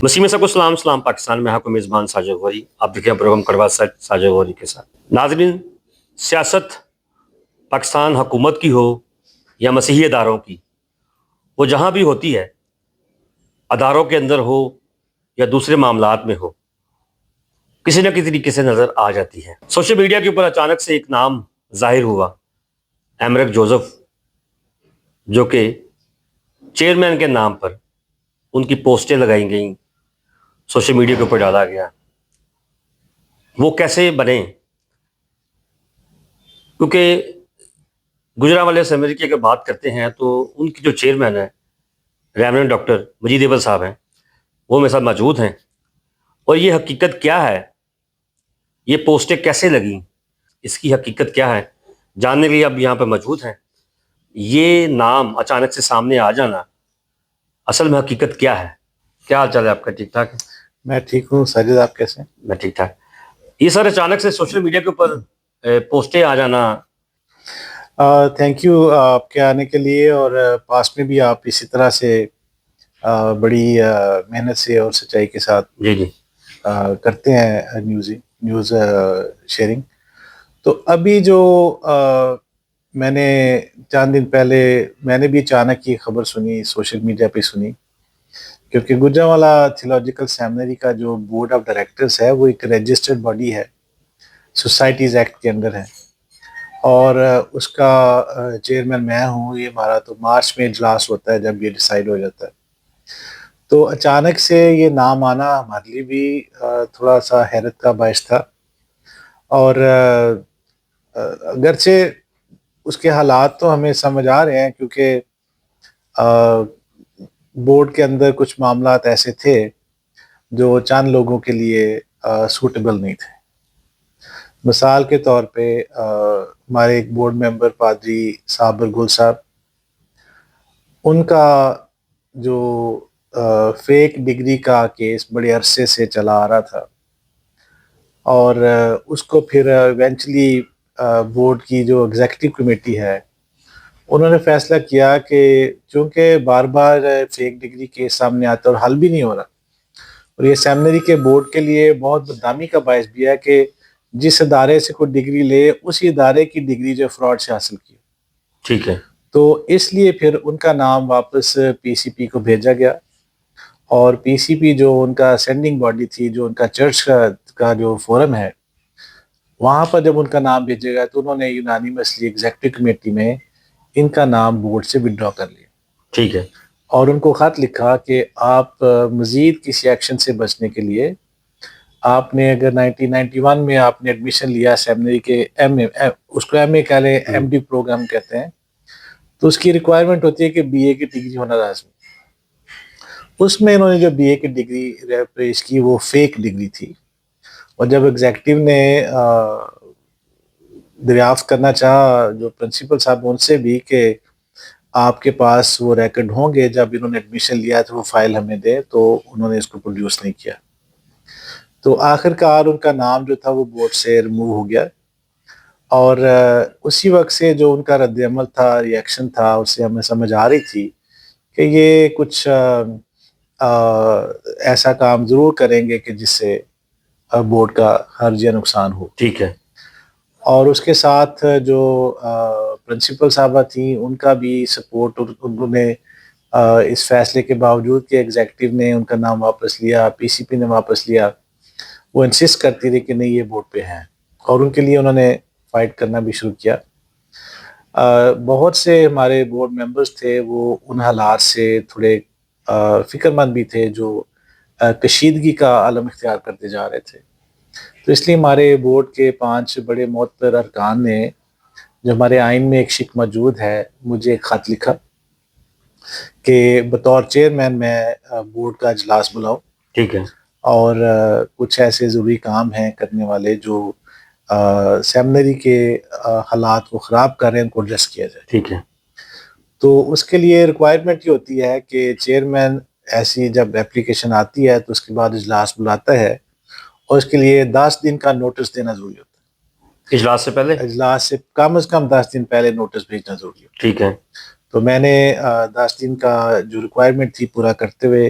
مسیح میں سب کو سلام سلام پاکستان میں آپ کو میزبان ساجد غوری آپ دیکھیں پروگرام کڑوا سچ ساجد غوری کے ساتھ. ناظرین، سیاست پاکستان حکومت کی ہو یا مسیحی اداروں کی، وہ جہاں بھی ہوتی ہے، اداروں کے اندر ہو یا دوسرے معاملات میں ہو، کسی نہ کسی طریقے سے نظر آ جاتی ہے. سوشل میڈیا کے اوپر اچانک سے ایک نام ظاہر ہوا، ایمریک جوزف، جو کہ چیئرمین کے نام پر ان کی پوسٹیں لگائی گئیں، سوشل میڈیا کے اوپر ڈالا گیا. وہ کیسے بنے؟ کیونکہ گجرانوالے اسمبلی کی اگر بات کرتے ہیں تو ان کی جو چیئرمین ہے ریورنڈ ڈاکٹر مجید ایبل صاحب ہیں، وہ میرے ساتھ موجود ہیں. اور یہ حقیقت کیا ہے، یہ پوسٹیں کیسے لگیں، اس کی حقیقت کیا ہے، جاننے کے لیے اب یہاں پہ موجود ہیں. یہ نام اچانک سے سامنے آ جانا، اصل میں حقیقت کیا ہے؟ کیا حال چال ہے آپ کا؟ ٹھیک ٹھاک؟ میں ٹھیک ہوں ساجد، آپ کیسے ہیں؟ میں ٹھیک ٹھاک. یہ سر اچانک سے سوشل میڈیا کے اوپر پوسٹیں آ جانا. تھینک یو آپ کے آنے کے لیے، اور پاس میں بھی آپ اسی طرح سے بڑی محنت سے اور سچائی کے ساتھ جی کرتے ہیں نیوز شیئرنگ. تو ابھی جو میں نے چند دن پہلے میں نے بھی اچانک یہ خبر سنی، سوشل میڈیا پہ سنی، کیونکہ گجرانوالہ تھیولوجیکل سیمنری کا جو بورڈ آف ڈائریکٹرز ہے وہ ایک رجسٹرڈ باڈی ہے، سوسائٹیز ایکٹ کے اندر ہے، اور اس کا چیئرمین میں ہوں. یہ ہمارا تو مارچ میں اجلاس ہوتا ہے جب یہ ڈیسائیڈ ہو جاتا ہے. تو اچانک سے یہ نام آنا ہمارے لیے بھی تھوڑا سا حیرت کا باعث تھا. اور اگرچہ اس کے حالات تو ہمیں سمجھ آ رہے ہیں، کیونکہ بورڈ کے اندر کچھ معاملات ایسے تھے جو چند لوگوں کے لیے سوٹیبل نہیں تھے. مثال کے طور پہ ہمارے ایک بورڈ ممبر پادری صابر گل صاحب، ان کا جو فیک ڈگری کا کیس بڑے عرصے سے چلا آ رہا تھا، اور اس کو پھر ایونچولی بورڈ کی جو ایگزیکٹو کمیٹی ہے انہوں نے فیصلہ کیا کہ چونکہ بار بار فیک ڈگری کیس سامنے آتا ہے اور حل بھی نہیں ہو رہا، اور یہ سیمنری کے بورڈ کے لیے بہت بدنامی کا باعث بھی ہے کہ جس ادارے سے کوئی ڈگری لے اسی ادارے کی ڈگری جو فراڈ سے حاصل کی. ٹھیک ہے. تو اس لیے پھر ان کا نام واپس پی سی پی کو بھیجا گیا، اور پی سی پی جو ان کا سینڈنگ باڈی تھی، جو ان کا چرچ کا جو فورم ہے، وہاں پر جب ان کا نام بھیجے گا تو انہوں نے یونانیمسلی ایگزیکٹو کمیٹی میں ان کا نام بورڈ سے وڈرا کر لیا. ٹھیک ہے. اور ان کو خط لکھا کہ آپ مزید کسی ایکشن سے بچنے کے لیے، آپ نے اگر 1991 میں آپ نے ایڈمیشن لیا سیمنری کے ایم اے، اس کو ایم اے کہہ لیں، ایم ڈی پروگرام کہتے ہیں، تو اس کی ریکوائرمنٹ ہوتی ہے کہ بی اے کی ڈگری ہونا لازمی. اس میں انہوں نے جو بی اے کی ڈگری پیش کی وہ فیک ڈگری تھی. اور جب ایگزیکٹو نے دریافت کرنا چاہا جو پرنسپل صاحب ان سے بھی کہ آپ کے پاس وہ ریکارڈ ہوں گے جب انہوں نے ایڈمیشن لیا تو وہ فائل ہمیں دے، تو انہوں نے اس کو پروڈیوس نہیں کیا. تو آخر کار ان کا نام جو تھا وہ بورڈ سے ریموو ہو گیا. اور اسی وقت سے جو ان کا رد عمل تھا، ریئیکشن تھا، اس سے ہمیں سمجھ آ رہی تھی کہ یہ کچھ ایسا کام ضرور کریں گے کہ جس سے بورڈ کا حرج یا نقصان ہو. ٹھیک ہے. اور اس کے ساتھ جو پرنسپل صاحبہ تھیں ان کا بھی سپورٹ، انہوں نے اس فیصلے کے باوجود کہ ایگزیکٹو نے ان کا نام واپس لیا، پی سی پی نے واپس لیا، وہ انسسٹ کرتی رہی کہ نہیں یہ بورڈ پہ ہیں، اور ان کے لیے انہوں نے فائٹ کرنا بھی شروع کیا. بہت سے ہمارے بورڈ ممبرز تھے وہ ان حالات سے تھوڑے فکر مند بھی تھے جو کشیدگی کا عالم اختیار کرتے جا رہے تھے. تو اس لیے ہمارے بورڈ کے 5 بڑے معتبر ارکان نے، جو ہمارے آئین میں ایک شق موجود ہے، مجھے ایک خط لکھا کہ بطور چیئرمین میں بورڈ کا اجلاس بلاؤ. ٹھیک ہے. اور کچھ ایسے ضروری کام ہیں کرنے والے جو سیمنری کے حالات کو خراب کر رہے ہیں، ان کو ایڈریس کیا جائے. ٹھیک ہے. تو اس کے لیے ریکوائرمنٹ یہ ہوتی ہے کہ چیئرمین ایسی جب اپلیکیشن آتی ہے تو اس کے بعد اجلاس بلاتا ہے، اور اس کے لیے 10 دن کا نوٹس دینا ضروری ہوتا ہے. اجلاس سے پہلے؟ اجلاس سے کم از کم 10 دن پہلے نوٹس بھیجنا ضروری ہوتا ہے. ٹھیک ہے. تو میں نے 10 دن کا جو ریکوائرمنٹ تھی پورا کرتے ہوئے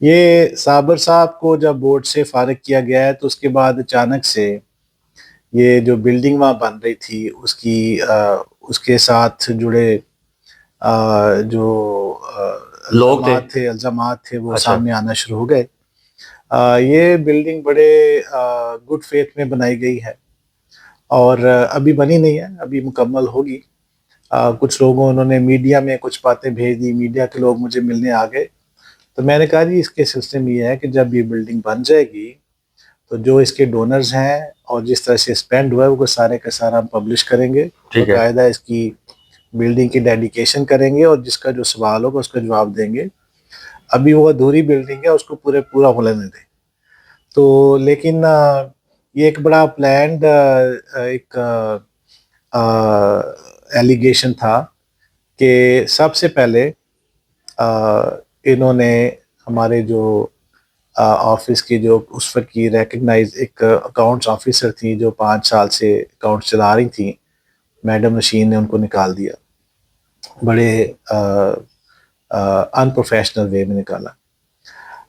یہ صابر صاحب کو جب بورڈ سے فارغ کیا گیا ہے تو اس کے بعد اچانک سے یہ جو بلڈنگ وہاں بن رہی تھی اس کے ساتھ جڑے جو لوگ تھے، الزامات تھے وہ اچھا سامنے آنا شروع ہو گئے. یہ بلڈنگ بڑے گڈ فیتھ میں بنائی گئی ہے اور ابھی بنی نہیں ہے، ابھی مکمل ہوگی. کچھ لوگوں انہوں نے میڈیا میں کچھ باتیں بھیج دی، میڈیا کے لوگ مجھے ملنے آ گئے، تو میں نے کہا جی اس کے سلسلے میں یہ ہے کہ جب یہ بلڈنگ بن جائے گی تو جو اس کے ڈونرز ہیں اور جس طرح سے اسپینڈ ہوا ہے وہ سارے کا سارا ہم پبلش کریں گے، ٹھیک ہے، باقاعدہ اس کی بلڈنگ کی ڈیڈیکیشن کریں گے اور جس کا جو سوال ہوگا اس کا جواب دیں گے. ابھی وہ ادھوری بلڈنگ ہے، اس کو پورا ہونے دیں. تو لیکن یہ ایک بڑا پلانڈ ایک ایلیگیشن تھا کہ سب سے پہلے انہوں نے ہمارے جو آفس کی جو اس وقت کی ریکگنائز ایک اکاؤنٹس آفیسر تھیں جو 5 سال سے اکاؤنٹس چلا رہی تھیں، میڈم نشین نے ان کو نکال دیا، بڑے ان پروفیشنل وے میں نکالا.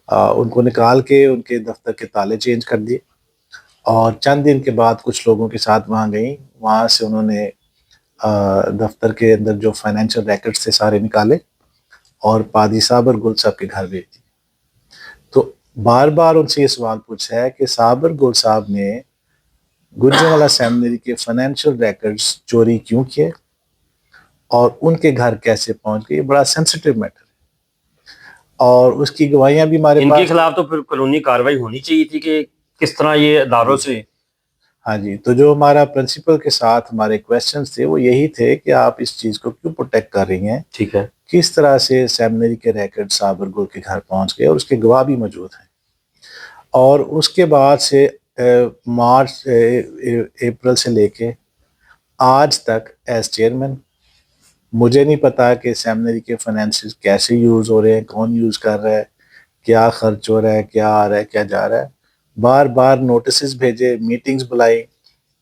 ان کو نکال کے ان کے دفتر کے تالے چینج کر دیے اور چند دن کے بعد کچھ لوگوں کے ساتھ وہاں گئیں، وہاں سے انہوں نے دفتر کے اندر جو فائنینشیل ریکارڈز تھے سارے نکالے اور پادری صابر گل صاحب کے گھر بھیج دی. تو بار بار ان سے یہ سوال پوچھا ہے کہ صابر گل صاحب نے گجرانوالہ سیمنری کے فائنینشیل ریکارڈز چوری کیوں کیے اور ان کے گھر کیسے پہنچ گئے. یہ بڑا سینسٹیو میٹر ہے اور اس کی گواہیاں بھی ہمارے ان پاس. کے خلاف تو پھر قانونی کارروائی ہونی چاہیے تھی کہ کس طرح یہ اداروں سے. ہاں جی، تو جو ہمارا پرنسپل کے ساتھ ہمارے کویسچنز تھے وہ یہی تھے کہ آپ اس چیز کو کیوں پروٹیکٹ کر رہی ہیں، ٹھیک ہے، کس طرح سے سیمنری کے ریکارڈ صابر گل کے گھر پہنچ گئے اور اس کے گواہ بھی موجود ہیں. اور اس کے بعد سے مارچ اپریل سے لے کے آج تک ایز چیئرمین مجھے نہیں پتا کہ سیمنری کے فائنینسز کیسے یوز ہو رہے ہیں، کون یوز کر رہا ہے، کیا خرچ ہو رہا ہے، کیا آ رہا ہے، کیا جا رہا ہے. بار بار نوٹسز بھیجے، میٹنگز بلائی،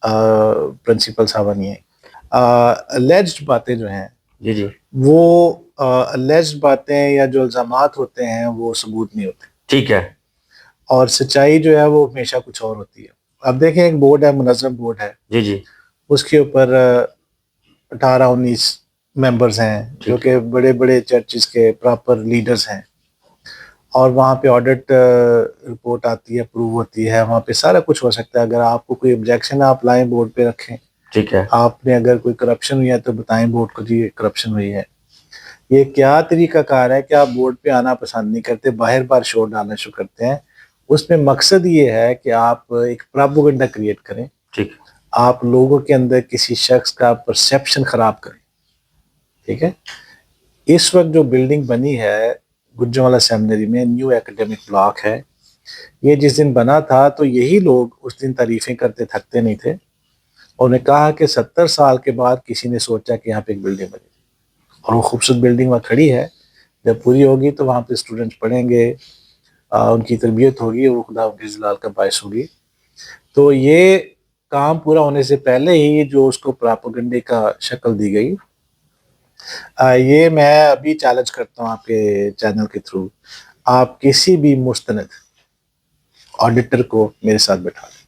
پرنسپل صاحبہ نہیں ہے. الیجڈ باتیں جو ہیں جی جی وہ الیجڈ باتیں یا جو الزامات ہوتے ہیں وہ ثبوت نہیں ہوتے، ٹھیک ہے، اور سچائی جو ہے وہ ہمیشہ کچھ اور ہوتی ہے. اب دیکھیں ایک بورڈ ہے، منظم بورڈ ہے، جی جی اس کے اوپر 18-19 ممبرز ہیں جو ٹھیک کہ بڑے بڑے چرچز کے پراپر لیڈرز ہیں، اور وہاں پہ آڈٹ رپورٹ آتی ہے، اپروو ہوتی ہے، وہاں پہ سارا کچھ ہو سکتا ہے. اگر آپ کو کوئی آبجیکشن آپ لائیں بورڈ پہ رکھیں، ٹھیک ہے، آپ نے اگر کوئی کرپشن ہوئی ہے تو بتائیں بورڈ کو جی کرپشن ہوئی ہے. یہ کیا طریقہ کار ہے کہ آپ بورڈ پہ آنا پسند نہیں کرتے، باہر بار شور ڈالنا شروع کرتے ہیں. اس میں مقصد یہ ہے کہ آپ ایک پراپیگنڈا کریٹ کریں، ٹھیک ہے، آپ لوگوں کے اندر کسی شخص کا پرسیپشن خراب کریں. ٹھیک ہے، اس وقت جو بلڈنگ بنی ہے گجرانوالہ سیمنری میں، نیو ایکیڈیمک بلاک ہے، یہ جس دن بنا تھا تو یہی لوگ اس دن تعریفیں کرتے تھکتے نہیں تھے، اور نے کہا کہ 70 سال کے بعد کسی نے سوچا کہ یہاں پہ ایک بلڈنگ بنے، اور وہ خوبصورت بلڈنگ وہاں کھڑی ہے. جب پوری ہوگی تو وہاں پہ اسٹوڈنٹس پڑھیں گے، ان کی تربیت ہوگی اور وہ خدا ان کی جلال کا باعث ہوگی. تو یہ کام پورا ہونے سے پہلے ہی جو اس کو پراپیگنڈے کا شکل دی گئی، یہ میں ابھی چیلنج کرتا ہوں آپ کے چینل کے تھرو، آپ کسی بھی مستند آڈیٹر کو میرے ساتھ بٹھا دیں،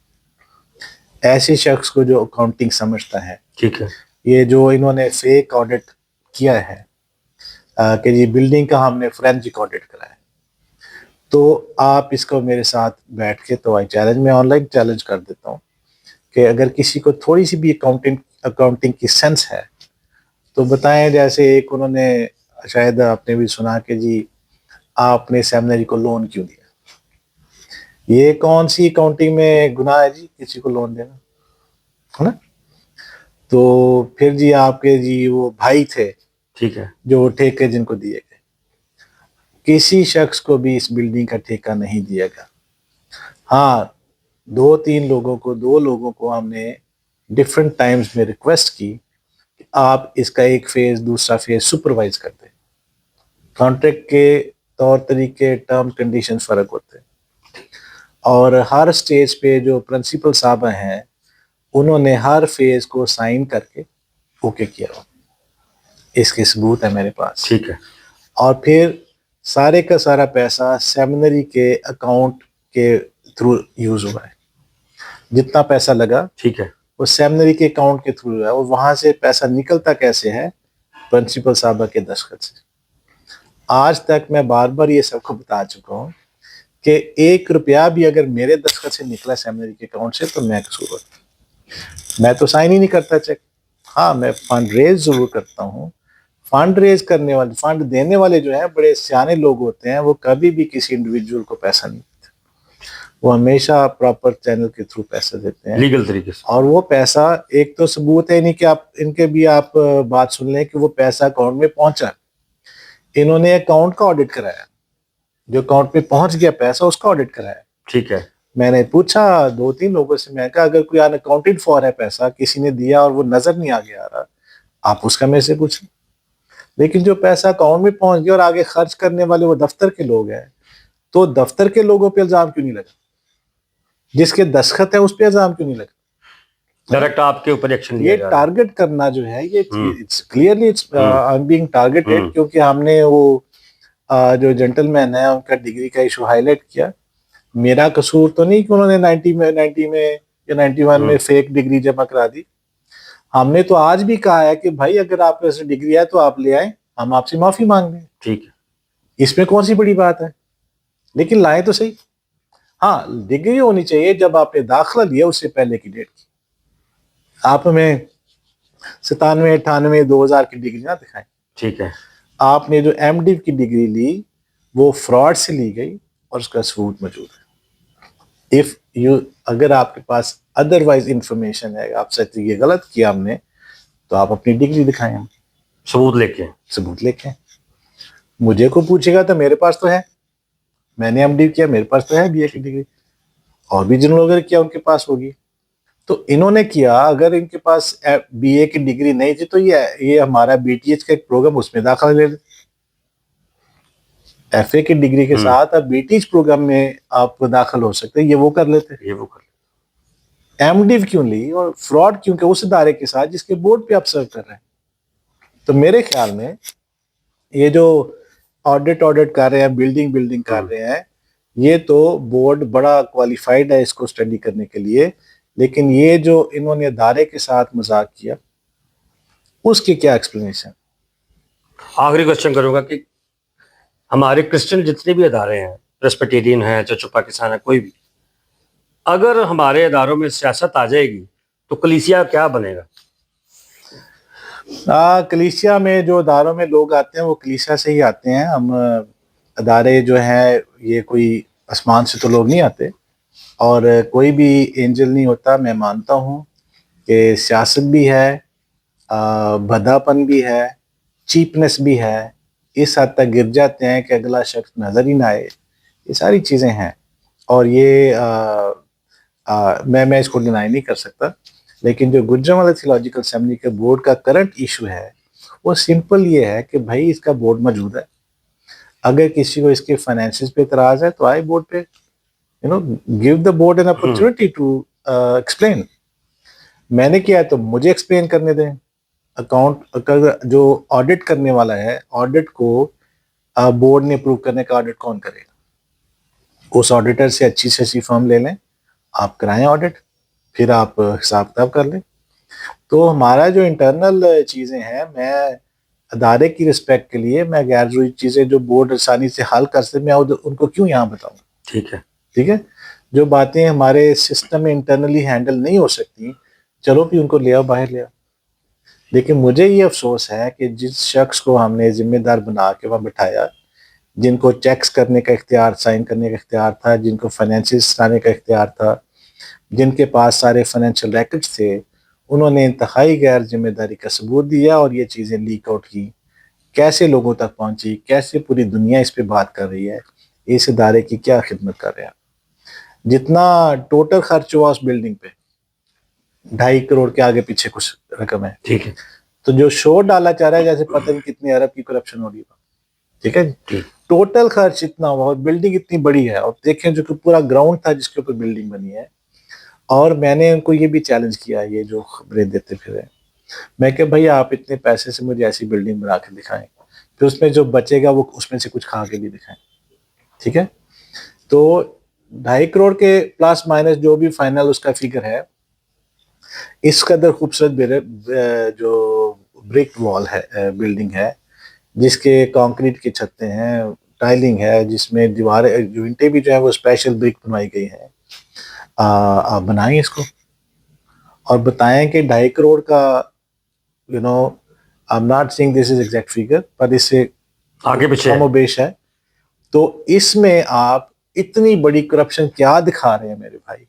ایسے شخص کو جو اکاؤنٹنگ سمجھتا ہے. ٹھیک ہے، یہ جو انہوں نے فیک آڈٹ کیا ہے کہ جی بلڈنگ کا ہم نے فورینسک آڈٹ کرایا، تو آپ اس کو میرے ساتھ بیٹھ کے تو چیلنج میں آن لائن چیلنج کر دیتا ہوں کہ اگر کسی کو تھوڑی سی بھی اکاؤنٹنگ کی سینس ہے تو بتائیں. جیسے ایک انہوں نے شاید آپ نے بھی سنا کہ جی آپ نے سیمنری کو لون کیوں دیا. یہ کون سی اکاؤنٹنگ میں گناہ ہے جی کسی کو لون دینا، ہے نا؟ تو پھر جی آپ کے جی وہ بھائی تھے ٹھیک ہے، جو ٹھیکے جن کو دیے گئے، کسی شخص کو بھی اس بلڈنگ کا ٹھیکہ نہیں دیا گیا. ہاں 2 لوگوں کو ہم نے ڈفرینٹ ٹائمز میں ریکویسٹ کی کہ آپ اس کا ایک فیز دوسرا فیز سپروائز کرتے. کانٹریکٹ کے طور طریقے، ٹرم کنڈیشن فرق ہوتے ہیں، اور ہر سٹیج پہ جو پرنسپل صاحب ہیں انہوں نے ہر فیز کو سائن کر کے اوکے کیا. اس کے ثبوت ہے میرے پاس. ٹھیک ہے، اور پھر سارے کا سارا پیسہ سیمنری کے اکاؤنٹ کے تھرو یوز ہوا ہے. جتنا پیسہ لگا ٹھیک ہے. وہ سیمنری کے اکاؤنٹ کے تھرو ہے, اور وہاں سے پیسہ نکلتا کیسے ہے؟ پرنسپل صاحبہ کے دستخط سے. آج تک میں بار بار یہ سب کو بتا چکا ہوں کہ 1 روپیہ بھی اگر میرے دستخط سے نکلا سیمنری کے اکاؤنٹ سے تو میں قصور. میں تو سائن ہی نہیں کرتا چیک. ہاں میں فنڈ ریز ضرور کرتا ہوں. فنڈ ریز کرنے والے, فنڈ دینے والے جو ہیں بڑے سیانے لوگ ہوتے ہیں, وہ کبھی بھی کسی انڈیویجول کو پیسہ نہیں دیتے. وہ ہمیشہ پراپر چینل کے تھرو پیسہ دیتے ہیں, لیگل طریقے سے. اور وہ پیسہ ایک تو ثبوت ہے نہیں کہ آپ ان کے بھی آپ بات سن لیں کہ وہ پیسہ اکاؤنٹ میں پہنچا. انہوں نے اکاؤنٹ کا آڈٹ کرایا, جو اکاؤنٹ میں پہنچ گیا پیسہ اس کا آڈٹ کرایا. ٹھیک ہے. میں نے پوچھا 2-3 لوگوں سے, میں کہا اگر کوئی ان اکاؤنٹڈ فار ہے پیسہ کسی نے دیا اور وہ نظر نہیں آگے آ رہا, آپ اس کا میرے سے پوچھیں. لیکن جو پیسہ اکاؤنٹ میں پہنچ گیا اور آگے خرچ کرنے والے وہ دفتر کے لوگ ہیں, تو دفتر کے لوگوں پہ الزام کیوں نہیں لگا؟ جس کے دستخط ہے اس پہ الزام کیوں نہیں لگا؟ ڈائریکٹ آپ کے اوپر ایکشن لیا یہ جا رہا ہے. ٹارگٹ کرنا جو ہے یہ clearly I am being targeted, کیونکہ ہم نے وہ جو جنٹل مین ہے ان کا ڈگری کا ایشو ہائی لائٹ کیا. میرا قصور تو نہیں کہ انہوں نے 90 میں یا 91 میں فیک ڈگری جمع کرا دی. ہم نے تو آج بھی کہا ہے کہ بھائی اگر آپ کے ڈگری ہے تو آپ لے آئیں, ہم آپ سے معافی مانگ لیں. ٹھیک ہے. اس میں کون سی بڑی بات ہے؟ لیکن لائیں تو صحیح. ہاں ڈگری ہونی چاہیے جب آپ نے داخلہ لیا اس سے پہلے کی ڈیٹ کی. آپ ہمیں 97, 98, 2000 کی ڈگری نہ دکھائیں. ٹھیک ہے. آپ نے جو ایم ڈی کی ڈگری لی وہ فراڈ سے لی گئی اور اس کا ثبوت موجود ہے. اگر آپ کے پاس ادروائز انفارمیشن ہے, آپ سے یہ غلط کیا ہم نے, تو آپ اپنی ڈگری دکھائیں. ہم ثبوت لے کے. مجھے کو پوچھے گا تو میرے پاس تو ہے, میں نے ایم ڈی کیا, میرے پاس تو ہے بی اے کی ڈگری, اور بھی جن لوگوں نے کیا ان کے پاس ہوگی. تو انہوں نے کیا, اگر ان کے پاس بی اے کی ڈگری نہیں تھی تو یہ ہمارا بی ٹی ایچ کا ایک پروگرام, اس میں داخلہ لے لیں. ایف اے کی ڈگری کے ساتھ اب بی ٹی ایچ پروگرام میں آپ داخل ہو سکتے ہیں, یہ وہ کر لیتے. ایم ڈی کیوں لی اور فراڈ کیوں کہ اس ادارے کے ساتھ جس کے بورڈ پہ آپ سرو کر رہے ہیں. تو میرے خیال میں یہ جو آڈٹ کر رہے ہیں, بلڈنگ کر رہے ہیں, یہ تو بورڈ بڑا کوالیفائڈ ہے اس کو اسٹڈی کرنے کے لیے. لیکن یہ جو انہوں نے ادارے کے ساتھ مذاق کیا, اس کی کیا ایکسپلینیشن؟ آخری کوشچن کروں گا کہ ہمارے کرسچن جتنے بھی ادارے ہیں, پریسبیٹیرین ہیں, چرچ پاکستان ہے, کوئی بھی, اگر ہمارے اداروں میں سیاست آ جائے گی تو کلیسیا کیا بنے گا؟ کلیسیا میں جو اداروں میں لوگ آتے ہیں وہ کلیسیا سے ہی آتے ہیں. ہم ادارے جو ہیں یہ کوئی آسمان سے تو لوگ نہیں آتے, اور کوئی بھی اینجل نہیں ہوتا. میں مانتا ہوں کہ سیاست بھی ہے, بھداپن بھی ہے, چیپنس بھی ہے, اس حد تک گر جاتے ہیں کہ اگلا شخص نظر ہی نہ آئے. یہ ساری چیزیں ہیں, اور یہ میں اس کو ڈینائی نہیں کر سکتا. لیکن جو گجرانوالہ تھیولوجیکل اسمبلی کے بورڈ کا کرنٹ ایشو ہے وہ سمپل یہ ہے کہ بھائی اس کا بورڈ موجود ہے. اگر کسی کو اس کے فائنینسز پہ اعتراض ہے تو آئے بورڈ پہ, give the board an opportunity to explain. میں نے کیا ہے تو مجھے ایکسپلین کرنے دیں. اکاؤنٹ جو آڈٹ کرنے والا ہے, آڈٹ کو بورڈ نے اپروو کرنے کا آڈٹ کون کرے گا؟ اس آڈیٹر سے اچھی فرم لے لیں, آپ کرائیں آڈٹ, پھر آپ حساب کتاب کر لیں. تو ہمارا جو انٹرنل چیزیں ہیں, میں ادارے کی رسپیکٹ کے لیے میں غیر ضروری چیزیں جو بورڈ آسانی سے حل کر سکتے, میں ان کو کیوں یہاں بتاؤں؟ ٹھیک ہے. جو باتیں ہمارے سسٹم میں انٹرنلی ہینڈل نہیں ہو سکتی, چلو بھی ان کو لے آؤ, باہر لے آؤ. لیکن مجھے یہ افسوس ہے کہ جس شخص کو ہم نے ذمہ دار بنا کے وہاں بٹھایا, جن کو چیکس کرنے کا اختیار, سائن کرنے کا اختیار تھا, جن کو فائنینسز لانے کا اختیار تھا, جن کے پاس سارے فائنینشیل ریکارڈز تھے, انہوں نے انتہائی غیر ذمہ داری کا ثبوت دیا اور یہ چیزیں لیک آؤٹ کی. کیسے لوگوں تک پہنچی, کیسے پوری دنیا اس پہ بات کر رہی ہے, اس ادارے کی کیا خدمت کر رہے ہیں. جتنا ٹوٹل خرچ ہوا اس بلڈنگ پہ 2.5 کروڑ کے آگے پیچھے کچھ رقم ہے. ٹھیک ہے. تو جو شور ڈالا چاہ رہا ہے جیسے پتہ نہیں کتنے ارب کی کرپشن ہو رہی ہے. ٹھیک ہے جی, ٹوٹل خرچ اتنا ہوا اور بلڈنگ اتنی بڑی ہے. اور دیکھیں جو کہ پورا گراؤنڈ تھا جس کے اوپر بلڈنگ بنی ہے. اور میں نے ان کو یہ بھی چیلنج کیا, یہ جو خبریں دیتے پھرے, میں کہ بھائی آپ اتنے پیسے سے مجھے ایسی بلڈنگ بنا کے دکھائیں پھر اس میں جو بچے گا وہ اس میں سے کچھ کھا کے بھی دکھائیں. ٹھیک ہے, تو 2.5 کروڑ کے پلس مائنس جو بھی فائنل اس کا فگر ہے, اس قدر خوبصورت جو برک وال ہے, بلڈنگ ہے, جس کے کانکریٹ کی چھتیں ہیں, ٹائلنگ ہے, جس میں دیواریں جو اینٹیں بھی جو ہیں وہ اسپیشل برک بنوائی گئی ہیں. آپ بنائیں اس کو اور بتائیں کہ 2.5 کروڑ کا I'm not saying this is exact figure, پر اس سے آگے پیچھے کم و بیش ہے. تو اس میں آپ اتنی بڑی کرپشن کیا دکھا رہے ہیں میرے بھائی,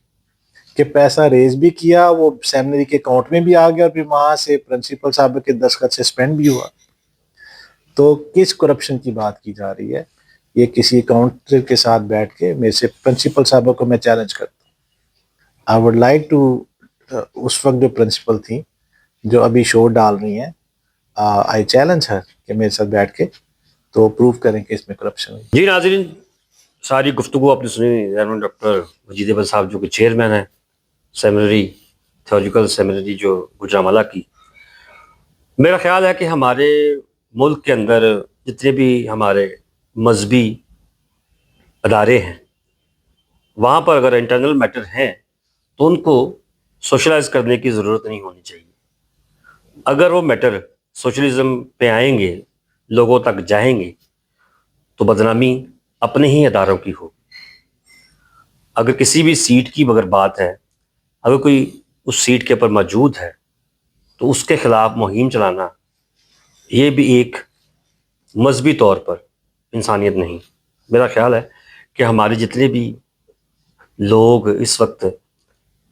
کہ پیسہ ریز بھی کیا, وہ سیمنری کے اکاؤنٹ میں بھی آ گیا, اور پھر وہاں سے پرنسپل صاحب کے دستخط سے اسپینڈ بھی ہوا. تو کس کرپشن کی بات کی جا رہی ہے؟ یہ کسی اکاؤنٹر کے ساتھ بیٹھ کے میرے سے پرنسپل صاحبہ کو میں چیلنج کرتا ہوں. آئی ووڈ لائک ٹو, اس وقت جو پرنسپل تھیں جو ابھی شو ڈال رہی ہیں, آئی چیلنج ہے کہ میرے ساتھ بیٹھ کے تو پروف کریں کہ اس میں کرپشن ہے. جی ناظرین, ساری گفتگو آپ نے سنی رہنما ڈاکٹر مجید احمد صاحب جو کہ چیئرمین ہیں سیمنری, تھیولوجیکل سیمنری جو گوجرانوالہ کی. میرا خیال ہے کہ ہمارے ملک کے اندر جتنے بھی ہمارے مذہبی ادارے ہیں, وہاں پر اگر انٹرنل میٹر ہیں تو ان کو سوشلائز کرنے کی ضرورت نہیں ہونی چاہیے. اگر وہ میٹر سوشلزم پہ آئیں گے, لوگوں تک جائیں گے, تو بدنامی اپنے ہی اداروں کی ہو. اگر کسی بھی سیٹ کی اگر بات ہے, اگر کوئی اس سیٹ کے اوپر موجود ہے, تو اس کے خلاف مہم چلانا یہ بھی ایک مذہبی طور پر انسانیت نہیں. میرا خیال ہے کہ ہمارے جتنے بھی لوگ اس وقت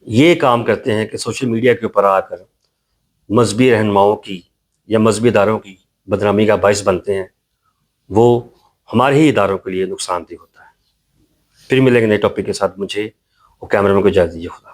یہ کام کرتے ہیں کہ سوشل میڈیا کے اوپر آ کر مذہبی رہنماؤں کی یا مذہبی اداروں کی بدنامی کا باعث بنتے ہیں, وہ ہمارے ہی اداروں کے لیے نقصان دہ ہوتا ہے. پھر ملیں گے نئے ٹاپک کے ساتھ. مجھے اور کیمرہ مین کو اجازت دیجیے. خدا.